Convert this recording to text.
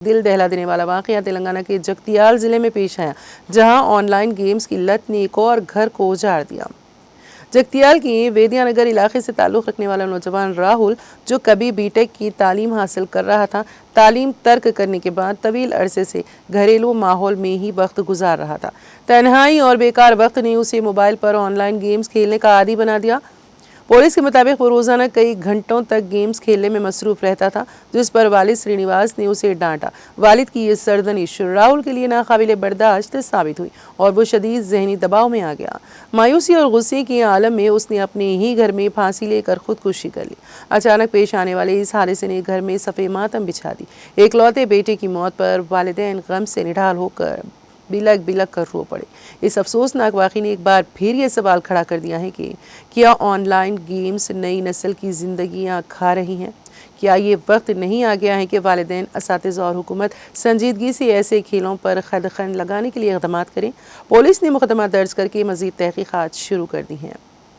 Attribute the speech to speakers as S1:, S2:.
S1: دل دہلا دینے والا واقعہ تلنگانہ کے جگتیال ضلع میں پیش آیا، جہاں آن لائن گیمز کی لت نے ایک اور گھر کو اجاڑ دیا۔ جگتیال کی ویدیا نگر علاقے سے تعلق رکھنے والا نوجوان راہل، جو کبھی بی ٹیک کی تعلیم حاصل کر رہا تھا، تعلیم ترک کرنے کے بعد طویل عرصے سے گھریلو ماحول میں ہی وقت گزار رہا تھا۔ تنہائی اور بیکار وقت نے اسے mobile per on line games کھیلنے کا عادی بنا دیا۔ پولیس کے مطابق وہ روزانہ کئی گھنٹوں تک گیمز کھیلنے میں مصروف رہتا تھا، جس پر والد سرینیواس نے اسے ڈانٹا۔ والد کی یہ سرزنش راہل کے لیے ناقابل برداشت ثابت ہوئی اور وہ شدید ذہنی دباؤ میں آ گیا۔ مایوسی اور غصے کے عالم میں اس نے اپنے ہی گھر میں پھانسی لے کر خودکشی کر لی۔ اچانک پیش آنے والے اس حادثے نے گھر میں صف ماتم بچھا دی۔ ایکلوتے بیٹے کی موت پر والدین غم سے نڈھال ہو کر بلک بلک کر رو پڑے۔ اس افسوسناک واقعے نے ایک بار پھر یہ سوال کھڑا کر دیا ہے کہ کیا آن لائن گیمز نئی نسل کی زندگیاں کھا رہی ہیں؟ کیا یہ وقت نہیں آ گیا ہے کہ والدین، اساتذہ اور حکومت سنجیدگی سے ایسے کھیلوں پر خند لگانے کے لیے اقدامات کریں؟ پولیس نے مقدمہ درج کر کے مزید تحقیقات شروع کر دی ہیں۔